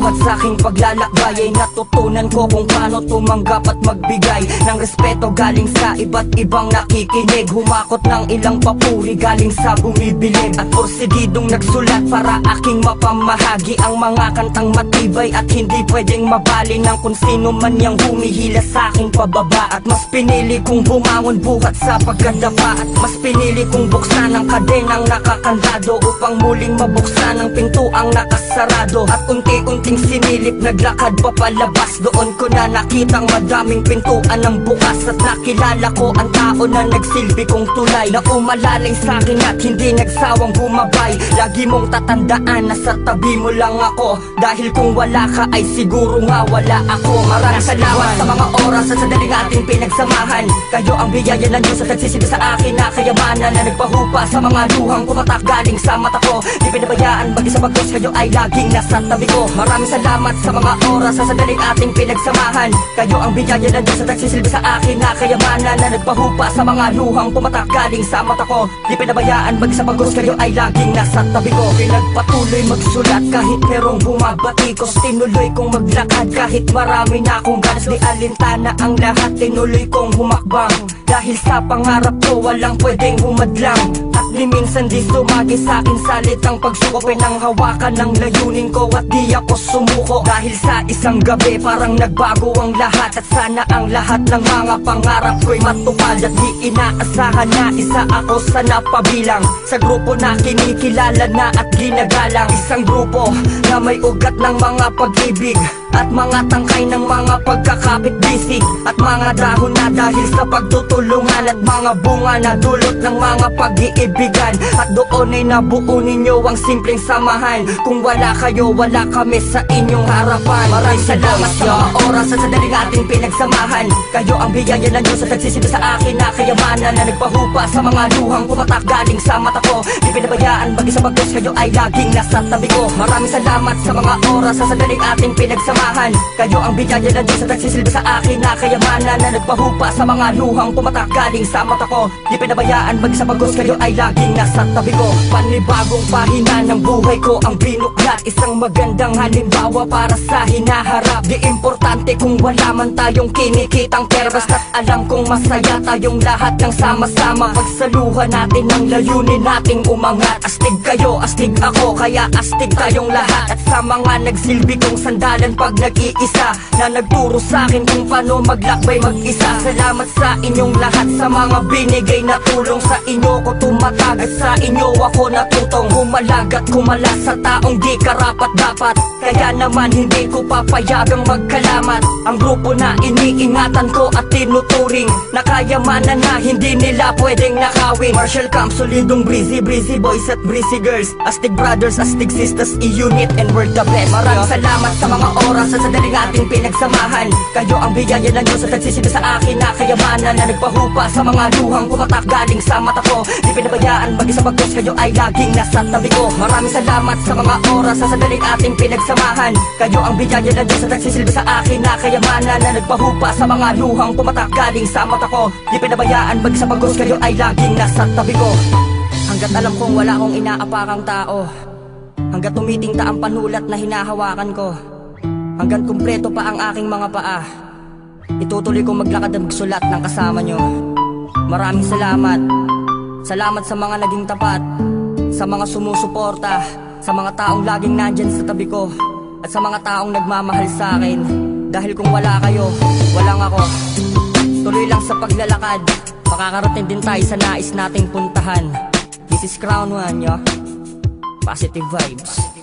Bawat saking paglalakbay ay natutunan ko kung paano tumanggap at magbigay ng respeto galing sa iba't ibang nakikinig. Humakot ng ilang papuri galing sa bumibilib at porsigidong nagsulat para aking mapamahagi ang mga kantang matibay at hindi pwedeng mabali ng kung sino man yang humihila sa aking pababa. At mas pinili kong bumangon buhat sa pagkadapa, at mas pinili kong buksan ang kadenang nakakandado upang muling mabuksan ang pintuang nakasarado. At unti-unting sinilip, naglakad papalabas. Doon ko na nakitang madaming pintuan ng bukas, at nakilala ko ang tao na nagsilbi kong tulay, na umalalay sa akin at hindi nagsawang bumabay. Lagi mong tatandaan na sa tabi mo lang ako, dahil kung wala ka ay siguro nga wala ako. Maraming salamat sa mga oras at sadaling ating pinagsamahan. Kayo ang biyaya ng Diyos at nagsisilbi sa akin na kayamanan, na nagpahupa sa mga luhang pumatak galing sa mata ko. Di pinabayaan mag-isa bagos, kayo ay laging nasa tabi ko. Maraming salamat sa mga oras sa sadaling ating pinagsamahan. Kayo ang biyaya ng Diyos at nagsisilbi sa akin na kayamanan, na nagpahupa sa mga luhang pumatak galing sa mata ko. Di pinabayaan mag-isa bagos, kayo ay laging nasa tabi ko. Pinagpatuloy magsulat kahit merong bumabatikos, tinuloy kong maglakad kahit marami na akong ganas. Di alintana ang lahat, tinuloy kong humakbang, dahil sa pangarap ko walang pwedeng humadlang. At di minsan di sumagi sa akin salitang pagsuko, pinanghawakan ng layunin ko at di ako sumuko. Dahil sa isang gabi parang nagbago ang lahat, at sana ang lahat ng mga pangarap ko'y matupad. At di inaasahan na isa ako sa napabilang sa grupo na kinikilala na at ginagalang. Isang grupo na may ugat ng mga pag-ibig at mga tangkay ng mga pagkakapit-bisig, at mga dahon na dahil sa pagtutulungan, at mga bunga na dulot ng mga pag-iibigan. At doon ay nabuo ninyo ang simpleng samahan. Kung wala kayo, wala kami sa inyong harapan. Maraming salamat sa mga oras at sadaling ating pinagsamahan. Kayo ang biyaya ng Diyos at nagsisilbi sa akin na kayamanan, na nagpahupa sa mga luhang pumatak galing sa mata ko. Di pinabayaan mag-isa bagos, kayo ay laging nasa tabi ko. Maraming salamat sa mga oras sa sadaling ating pinagsamahan. Kayo ang biyaya ng Diyos at nagsisilbi sa akin na kayamanan, na nagpahupa sa mga luhang pumatak galing sa mata ko. Di pinabayaan mag-isa bagos, kayo ay laging nasa tabi ko. Panibagong pahina ng buhay ko ang binuklat, isang magandang halimbawa para sa hinaharap. Di importante kung wala man tayong kinikitang pera, basta't alam kong masaya tayong lahat ng sama-sama. Pagsaluhan natin ang layunin nating umangat. Astig kayo, astig ako, kaya astig tayong lahat. At sa mga nagsilbi kong sandalan pag nag-iisa, na nagturo sa akin kung paano maglakbay mag-isa. Salamat sa inyong lahat sa mga binigay na tulong. Sa inyo ko tumatag at sa inyo ako natutong humalag at kumala sa taong di karapat-dapat. Kaya naman hindi ko papayagang magkalamat ang grupo na iniingatan ko at tinuturing, na kayamanan na hindi nila pwedeng nakawin. Marshall Camp, solidong breezy, breezy boys at breezy girls, astig brothers, astig sisters, e-unit and we're the best. Maraming salamat sa mga oras sa sadaling ating pinagsamahan. Kayo ang biyaya ng Diyos at nagsisilbi sa akin na kayamanan, na nagpahupa sa mga luhang pumatak galing sa mata ko. Di pinabayaan mag-isa bagos, kayo ay laging nasa tabi ko. Maraming salamat sa mga oras sa sadaling ating pinagsamahan. Kayo ang biyaya ng Diyos at nagsisilbi sa akin na kayamanan, na nagpahupa sa mga luhang pumatak galing sa mata ko. Di pinabayaan mag-isa bagos, kayo ay laging nasa tabi ko. Hanggat alam kong wala akong inaapakang tao, hanggat tumitingta ang panulat na hinahawakan ko, hanggang kumpleto pa ang aking mga paa, itutuloy kong maglakad at magsulat ng kasama nyo. Maraming salamat. Salamat sa mga naging tapat, sa mga sumusuporta, sa mga taong laging nandyan sa tabi ko, at sa mga taong nagmamahal sa akin. Dahil kung wala kayo, walang ako. Tuloy lang sa paglalakad, makakarating din tayo sa nais nating puntahan. This is Crown One, yo. Positive vibes.